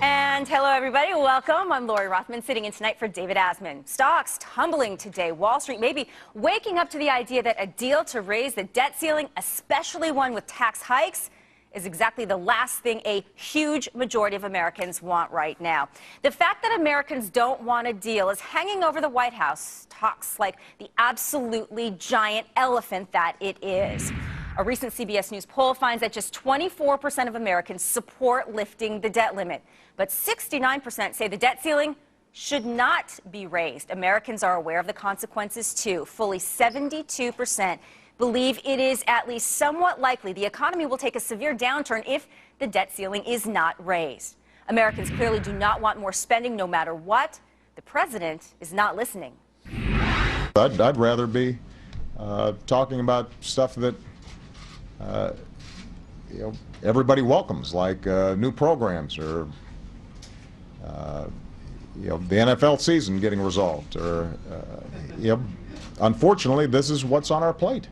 And hello, everybody. Welcome. I'm Lori Rothman, sitting in tonight for David Asman. Stocks tumbling today. Wall Street maybe waking up to the idea that a deal to raise the debt ceiling, especially one with tax hikes, is exactly the last thing a huge majority of Americans want right now. The fact that Americans don't want a deal is hanging over the White House talks like the absolutely giant elephant that it is. A recent CBS News poll finds that just 24% of Americans support lifting the debt limit, but 69% say the debt ceiling should not be raised. Americans are aware of the consequences, too. Fully 72% believe it is at least somewhat likely the economy will take a severe downturn if the debt ceiling is not raised. Americans clearly do not want more spending no matter what. The president is not listening. I'd rather be talking about stuff that everybody welcomes, like new programs or the NFL season getting resolved. Or unfortunately, this is what's on our plate.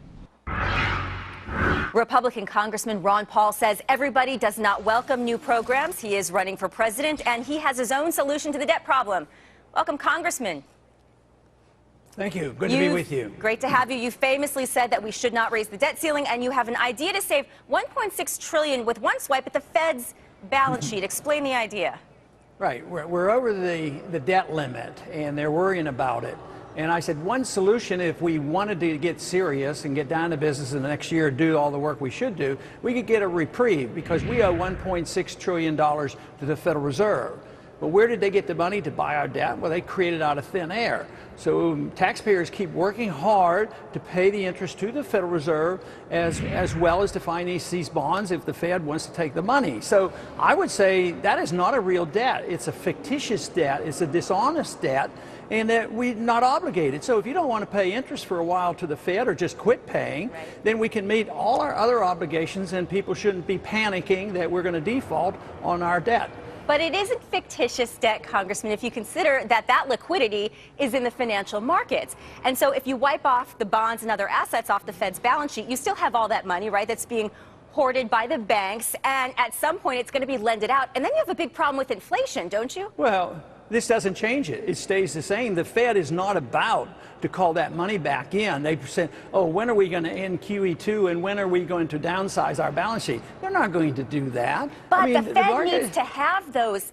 Republican Congressman Ron Paul says everybody does not welcome new programs. He is running for president, and he has his own solution to the debt problem. Welcome, Congressman. Thank you. Good to be with you. Great to have you. You famously said that we should not raise the debt ceiling, and you have an idea to save $1.6 trillion with one swipe at the Fed's balance sheet. Explain the idea. Right. We're over the debt limit, and they're worrying about it. And I said one solution, if we wanted to get serious and get down to business in the next year, do all the work we should do, we could get a reprieve because we owe $1.6 trillion to the Federal Reserve. But where did they get the money to buy our debt? Well, they created it out of thin air. So taxpayers keep working hard to pay the interest to the Federal Reserve as well as to finance these bonds if the Fed wants to take the money. So I would say that is not a real debt. It's a fictitious debt. It's a dishonest debt, and that we're not obligated. So if you don't want to pay interest for a while to the Fed or just quit paying, then we can meet all our other obligations, and people shouldn't be panicking that we're going to default on our debt. But it isn't fictitious debt, Congressman, if you consider that liquidity is in the financial markets. And so if you wipe off the bonds and other assets off the Fed's balance sheet, you still have all that money, right, that's being hoarded by the banks. And at some point, it's going to be lended out. And then you have a big problem with inflation, don't you? Well, this doesn't change it. It stays the same. The Fed is not about to call that money back in. They said, oh, when are we going to end QE2 and when are we going to downsize our balance sheet? They're not going to do that. But the Fed needs to have those,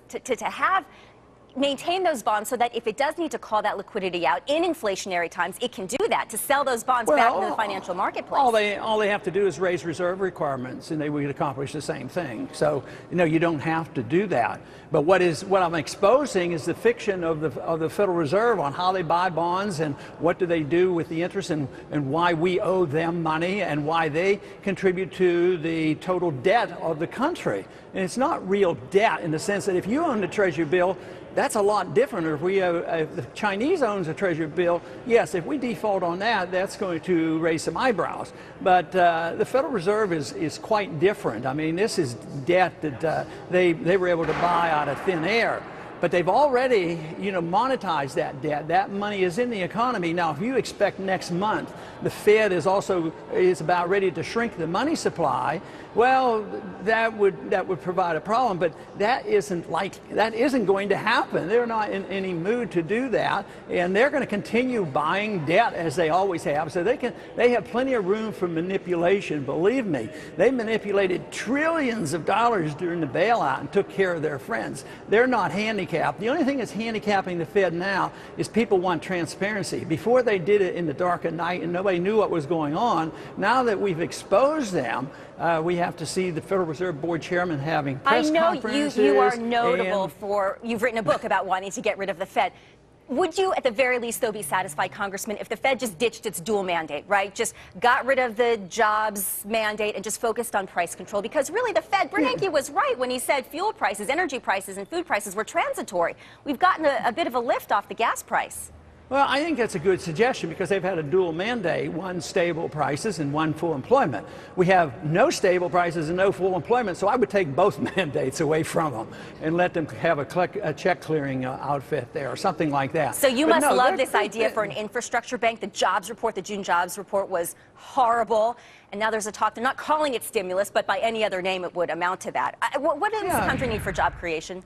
maintain those bonds so that if it does need to call that liquidity out in inflationary times, it can do that, to sell those bonds back into the financial marketplace. All they have to do is raise reserve requirements, and they would accomplish the same thing. So, you don't have to do that. But what I'm exposing is the fiction of the Federal Reserve on how they buy bonds and what do they do with the interest and why we owe them money and why they contribute to the total debt of the country. And it's not real debt in the sense that if you own the Treasury bill, that's a lot different. Or if the Chinese owns a Treasury bill, yes, if we default on that, that's going to raise some eyebrows. But the Federal Reserve is quite different. I mean, this is debt that they were able to buy out of thin air. But they've already, monetized that debt. That money is in the economy. Now, if you expect next month the Fed is about ready to shrink the money supply, well, that would provide a problem. But that isn't going to happen. They're not in any mood to do that, and they're going to continue buying debt as they always have. So they have plenty of room for manipulation. Believe me, they manipulated trillions of dollars during the bailout and took care of their friends. They're not handicapped. The only thing that's handicapping the Fed now is people want transparency. Before they did it in the dark of night and nobody knew what was going on. Now that we've exposed them, we have to see the Federal Reserve Board Chairman having press conferences. I know you are notable for, you've written a book about wanting to get rid of the Fed. Would you, at the very least, though, be satisfied, Congressman, if the Fed just ditched its dual mandate, right? Just got rid of the jobs mandate and just focused on price control? Because really, the Fed, Bernanke was right when he said fuel prices, energy prices, and food prices were transitory. We've gotten a bit of a lift off the gas price. Well, I think that's a good suggestion because they've had a dual mandate, one stable prices and one full employment. We have no stable prices and no full employment, so I would take both mandates away from them and let them have a check clearing outfit there or something like that. So you must love this idea for an infrastructure bank. The jobs report, the June jobs report was horrible. And now there's a talk, they're not calling it stimulus, but by any other name it would amount to that. What does this country need for job creation?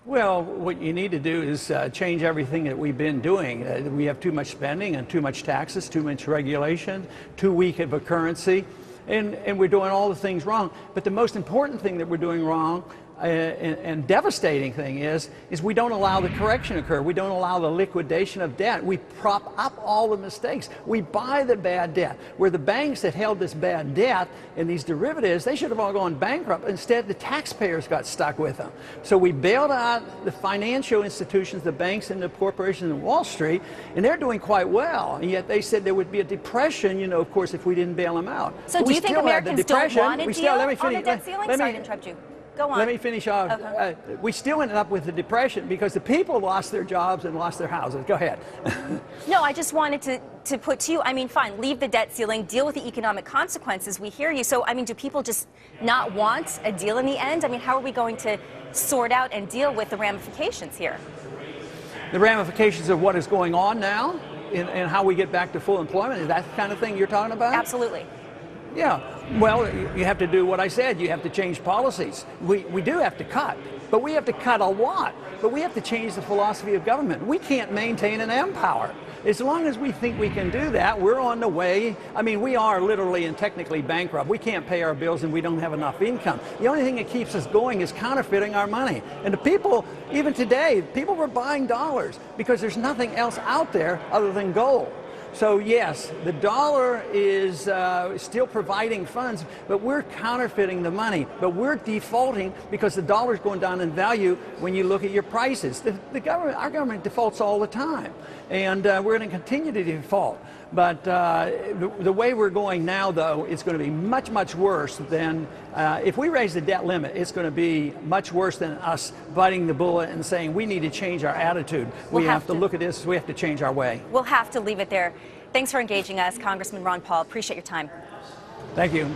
Well, what you need to do is change everything that we've been doing. We have too much spending and too much taxes, too much regulation, too weak of a currency, and we're doing all the things wrong. But the most important thing that we're doing wrong and devastating thing is we don't allow the correction to occur. We don't allow the liquidation of debt. We prop up all the mistakes. We buy the bad debt. Where the banks that held this bad debt and these derivatives, they should have all gone bankrupt. Instead, the taxpayers got stuck with them. So we bailed out the financial institutions, the banks and the corporations in Wall Street, and they're doing quite well. And yet they said there would be a depression, you know, of course, if we didn't bail them out. So do you think Americans don't want a deal on the debt ceiling? Sorry to interrupt you. Go on. Let me finish off. Okay. We still ended up with the depression because the people lost their jobs and lost their houses. Go ahead. No, I just wanted to put to you, I mean, fine, leave the debt ceiling, deal with the economic consequences. We hear you. So, I mean, do people just not want a deal in the end? I mean, how are we going to sort out and deal with the ramifications here? The ramifications of what is going on now and how we get back to full employment, is that the kind of thing you're talking about? Absolutely. Yeah, well, you have to do what I said. You have to change policies. We do have to cut, but we have to cut a lot. But we have to change the philosophy of government. We can't maintain an empire. As long as we think we can do that, we're on the way. I mean, we are literally and technically bankrupt. We can't pay our bills and we don't have enough income. The only thing that keeps us going is counterfeiting our money. And the people, even today, people were buying dollars because there's nothing else out there other than gold. So yes, the dollar is still providing funds, but we're counterfeiting the money. But we're defaulting because the dollar's going down in value when you look at your prices. The government, our government defaults all the time, and we're going to continue to default. But the way we're going now, though, it's going to be much, much worse than if we raise the debt limit. It's going to be much worse than us biting the bullet and saying we need to change our attitude. We have to look at this. We have to change our way. We'll have to leave it there. Thanks for engaging us, Congressman Ron Paul. Appreciate your time. Thank you.